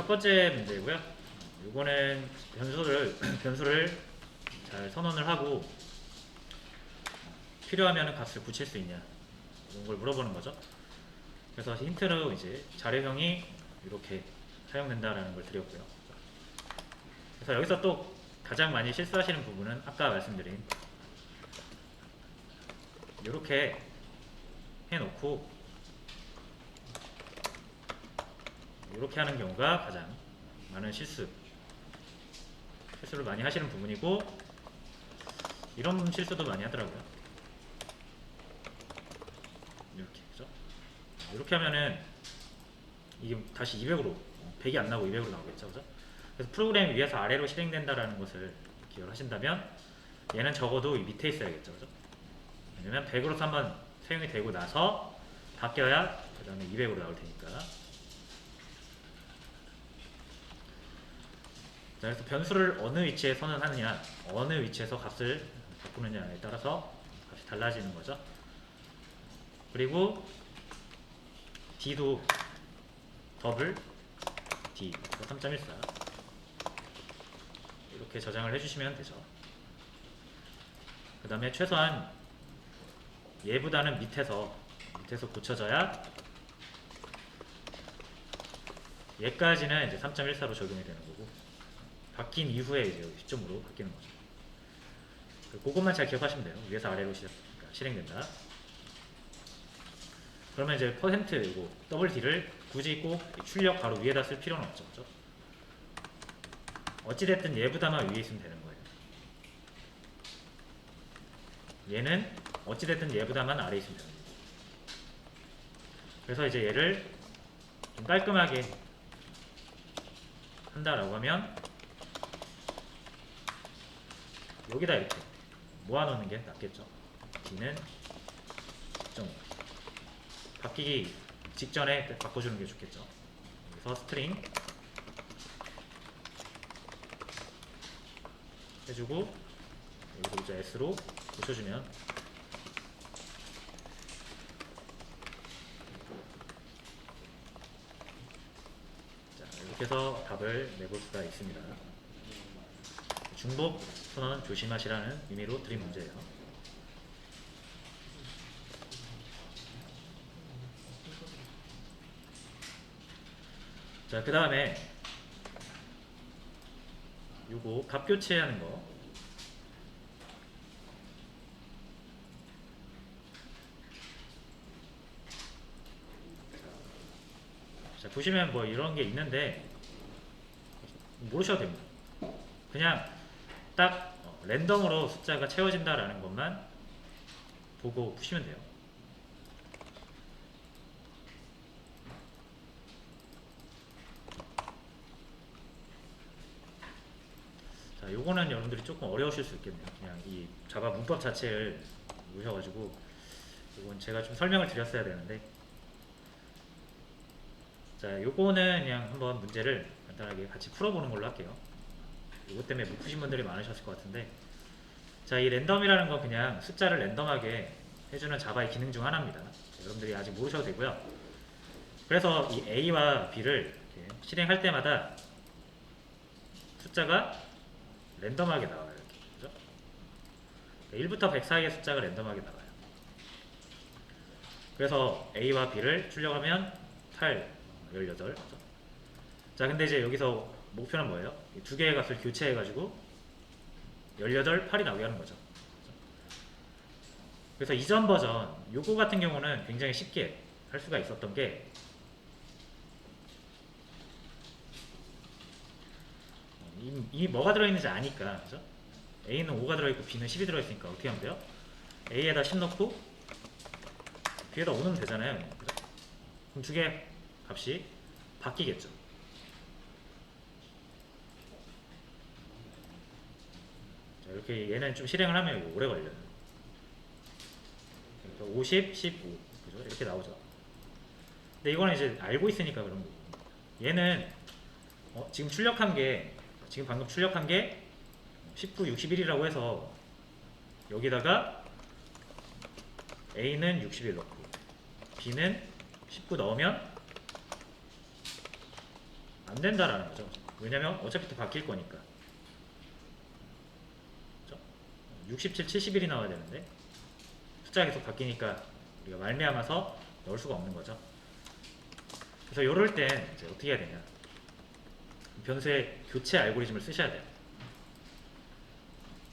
첫 번째 문제고요. 이거는 변수를 잘 선언을 하고 필요하면 값을 붙일 수 있냐 이런 걸 물어보는 거죠. 그래서 힌트로 이제 자료형이 이렇게 사용된다라는 걸 드렸고요. 그래서 여기서 또 가장 많이 실수하시는 부분은 아까 말씀드린 이렇게 해놓고 이렇게 하는 경우가 가장 많은 실수를 많이 하시는 부분이고, 이런 실수도 많이 하더라고요. 이렇게, 그죠? 이렇게 하면은 이게 다시 200으로 100이 안 나오고 200으로 나오겠죠, 그죠? 그래서 프로그램이 위에서 아래로 실행된다라는 것을 기억을 하신다면 얘는 적어도 이 밑에 있어야겠죠, 그죠? 왜냐면 100으로서 한번 사용이 되고 나서 바뀌어야 그 다음에 200으로 나올 테니까. 자, 그래서 변수를 어느 위치에 선언하느냐, 어느 위치에서 값을 바꾸느냐에 따라서 값이 달라지는 거죠. 그리고 d도 더블 d 3.14 이렇게 저장을 해주시면 되죠. 그 다음에 최소한 얘보다는 밑에서 고쳐져야 얘까지는 이제 3.14로 적용이 되는 거고, 바뀐 이후에 이제 시점으로 바뀌는 거죠. 그것만 잘 기억하시면 돼요. 위에서 아래로 실행된다. 그러면 이제 퍼센트 이거 더블 D를 굳이 꼭 출력 바로 위에다 쓸 필요는 없죠. 그죠? 어찌됐든 얘보다만 위에 있으면 되는 거예요. 얘는 어찌됐든 얘보다만 아래에 있으면 되는 거예요. 그래서 이제 얘를 좀 깔끔하게 한다라고 하면 여기다 이렇게 모아놓는 게 낫겠죠. D는 10.5 바뀌기 직전에 바꿔주는 게 좋겠죠. 여기서 스트링 해주고 여기서 이제 S로 고쳐주면 자, 이렇게 해서 답을 내볼 수가 있습니다. 중복 선언 조심하시라는 의미로 드린 문제예요. 자, 그 다음에 요거 값 교체하는 거. 자, 보시면 뭐 이런 게 있는데 모르셔도 됩니다. 그냥 딱 랜덤으로 숫자가 채워진다라는 것만 보고 푸시면 돼요. 자, 요거는 여러분들이 조금 어려우실 수 있겠네요. 그냥 이 자바 문법 자체를 보셔가지고 이건 제가 좀 설명을 드렸어야 되는데, 자, 요거는 그냥 한번 문제를 간단하게 같이 풀어보는 걸로 할게요. 이것 때문에 못 푸신 분들이 많으셨을 것 같은데, 자, 이 랜덤이라는 건 그냥 숫자를 랜덤하게 해주는 자바의 기능 중 하나입니다. 자, 여러분들이 아직 모르셔도 되고요. 그래서 이 A와 B를 실행할 때마다 숫자가 랜덤하게 나와요. 이렇게, 그죠? 1부터 100 사이의 숫자가 랜덤하게 나와요. 그래서 A와 B를 출력하면 8, 18. 그죠? 자, 근데 이제 여기서 목표는 뭐예요? 두 개의 값을 교체해가지고 18, 8이 나오게 하는 거죠. 그래서 이전 버전 요거 같은 경우는 굉장히 쉽게 할 수가 있었던 게, 이미 뭐가 들어있는지 아니까, 그죠? A는 5가 들어있고 B는 10이 들어있으니까 어떻게 하면 돼요? A에다 10 넣고 B에다 5 넣으면 되잖아요. 그죠? 그럼 두 개 값이 바뀌겠죠. 자, 이렇게 얘는 좀 실행을 하면 이거 오래 걸려요. 그러니까 50, 15, 그죠? 이렇게 나오죠. 근데 이거는 이제 알고 있으니까 그런 거고, 얘는 지금 방금 출력한 게 19, 61이라고 해서 여기다가 A는 61 넣고 B는 19 넣으면 안 안 된다라는 거죠. 왜냐면 어차피 또 바뀔 거니까. 그죠? 67, 71이 나와야 되는데 숫자가 계속 바뀌니까 우리가 말미암아서 넣을 수가 없는 거죠. 그래서 이럴 땐 이제 어떻게 해야 되냐? 변수의 교체 알고리즘을 쓰셔야 돼요.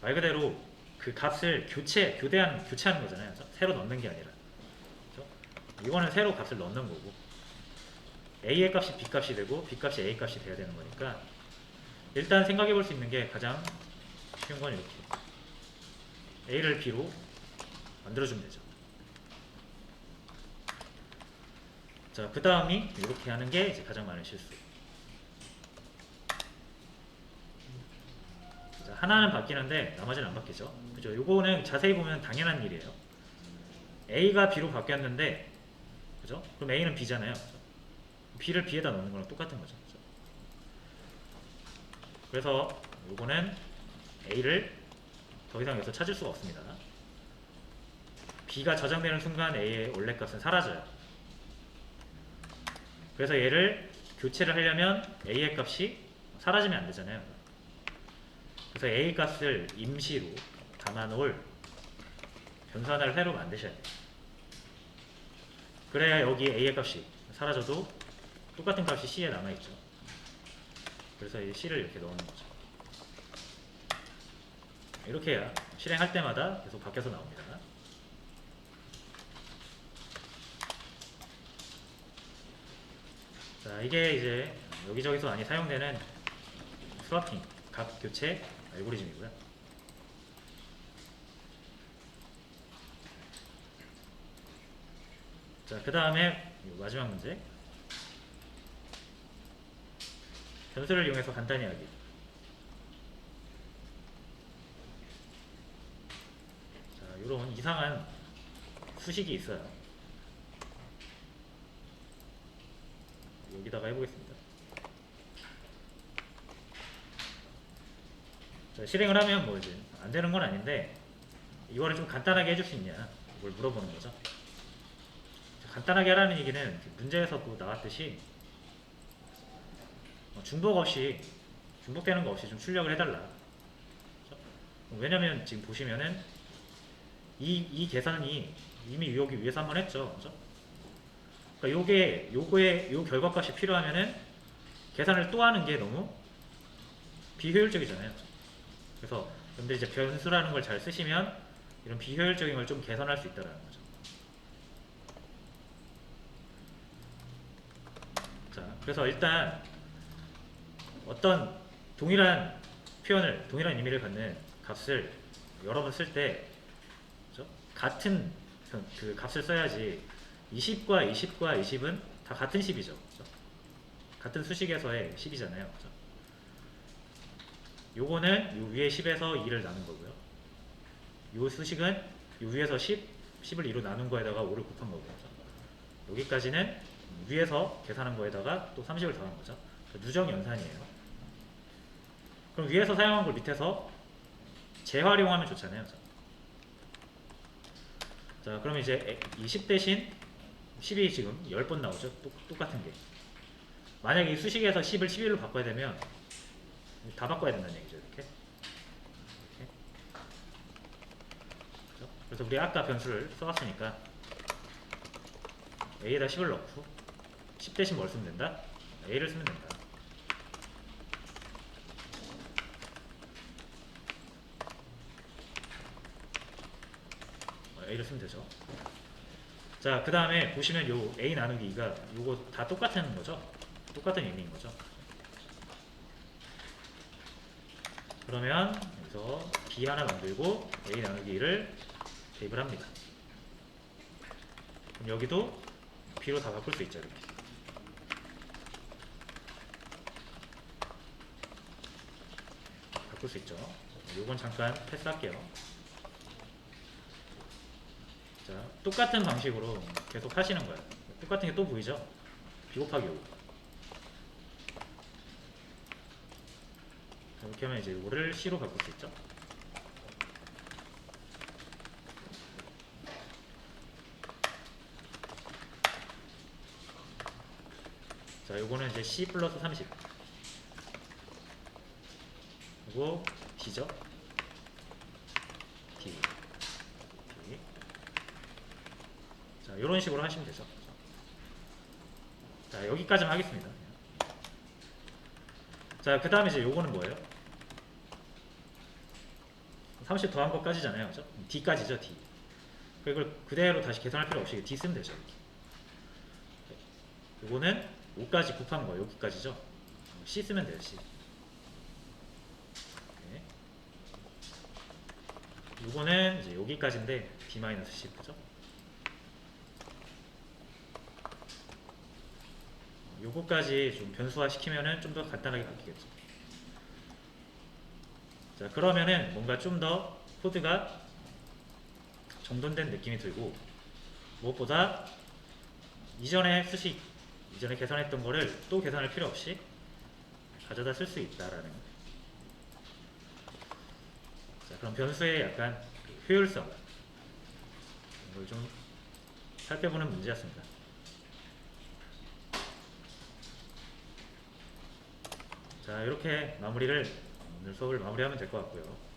말 그대로 그 값을 교체하는 거잖아요. 그렇죠? 새로 넣는 게 아니라. 그렇죠? 이거는 새로 값을 넣는 거고, A의 값이 B 값이 되고 B 값이 A 값이 돼야 되는 거니까 일단 생각해 볼 수 있는 게 가장 쉬운 건 이렇게 A를 B로 만들어주면 되죠. 자, 그 다음이 이렇게 하는 게 이제 가장 많은 실수. 자, 하나는 바뀌는데 나머지는 안 바뀌죠. 그죠? 요거는 자세히 보면 당연한 일이에요. A가 B로 바뀌었는데, 그죠? 그럼 A는 B잖아요. 그죠? B를 B에다 넣는 거랑 똑같은 거죠. 그죠? 그래서 요거는 A를 더 이상 여기서 찾을 수가 없습니다. B가 저장되는 순간 A의 원래 값은 사라져요. 그래서 얘를 교체를 하려면 A의 값이 사라지면 안 되잖아요. 그래서 A 값을 임시로 담아놓을 변수 하나를 새로 만드셔야 돼요. 그래야 여기 A의 값이 사라져도 똑같은 값이 C에 남아있죠. 그래서 이 C를 이렇게 넣는 거죠. 이렇게 해야 실행할 때마다 계속 바뀌어서 나옵니다. 자, 이게 이제 여기저기서 많이 사용되는 스와핑, 값 교체 알고리즘이고요. 자, 그 다음에 마지막 문제. 변수를 이용해서 간단히 하기. 자, 이런 이상한 수식이 있어요. 여기다가 해보겠습니다. 자, 실행을 하면 뭐 이제 안 되는 건 아닌데 이거를 좀 간단하게 해줄 수 있냐 이걸 물어보는 거죠. 간단하게 하라는 얘기는 문제에서도 나왔듯이 중복되는 거 없이 좀 출력을 해달라. 그렇죠? 왜냐면 지금 보시면은 이 계산이 이미 여기 위에서 한번 했죠. 그렇죠? 그러니까 요거의 결과값이 필요하면은 계산을 또 하는 게 너무 비효율적이잖아요. 그래서 근데 이제 변수라는 걸 잘 쓰시면 이런 비효율적인 걸 좀 개선할 수 있다는 거죠. 자, 그래서 일단 어떤 동일한 동일한 의미를 갖는 값을 여러 번 쓸 때 같은 그 값을 써야지 20과 20과 20은 다 같은 10이죠. 그렇죠? 같은 수식에서의 10이잖아요. 그렇죠? 요거는 요 위에 10에서 2를 나눈 거고요. 요 수식은 요 위에서 10을 2로 나눈 거에다가 5를 곱한 거고요. 그렇죠? 여기까지는 위에서 계산한 거에다가 또 30을 더한 거죠. 누적 연산이에요. 그럼 위에서 사용한 걸 밑에서 재활용하면 좋잖아요. 자, 그럼 이제 이 10 대신 10이 지금 10번 나오죠. 똑같은 게. 만약에 이 수식에서 10을 11로 바꿔야 되면 다 바꿔야 된다는 얘기죠. 이렇게. 그렇죠? 그래서 우리 아까 변수를 써왔으니까 A에다 10을 넣고 10 대신 뭘 쓰면 된다? A를 쓰면 된다. A를 쓰면 되죠. 자, 그 다음에 보시면 요 A 나누기 2가 요거 다 똑같은 거죠. 똑같은 의미인 거죠. 그러면 여기서 B 하나 만들고 A 나누기 2를 대입을 합니다. 그럼 여기도 B로 다 바꿀 수 있죠. 이렇게. 바꿀 수 있죠. 요건 잠깐 패스할게요. 자, 똑같은 방식으로 계속 하시는 거예요. 똑같은 게 또 보이죠? B 곱하기 5. 이렇게 하면 이제 이거를 C로 바꿀 수 있죠. 자, 요거는 이제 C 플러스 30. 그리고 D죠. D. D. 자, 요런 식으로 하시면 되죠. 자, 여기까지만 하겠습니다. 자, 그 다음에 이제 요거는 뭐예요? 30 더한 것까지잖아요. 그죠? D까지죠, D. 이걸 그대로 다시 계산할 필요 없이 D 쓰면 되죠. 요거는 5까지 곱한 거, 여기까지죠? C 쓰면 돼요, C. 네. 요거는 이제 여기까지인데, D-10, 그죠? 요거까지 좀 변수화 시키면은 좀 더 간단하게 바뀌겠죠. 자, 그러면은 뭔가 좀 더 코드가 정돈된 느낌이 들고, 무엇보다 이전에 계산했던 거를 또 계산할 필요 없이 가져다 쓸 수 있다라는. 자, 그럼 변수의 약간 효율성, 이걸 좀 살펴보는 문제였습니다. 자, 이렇게 오늘 수업을 마무리하면 될 것 같고요.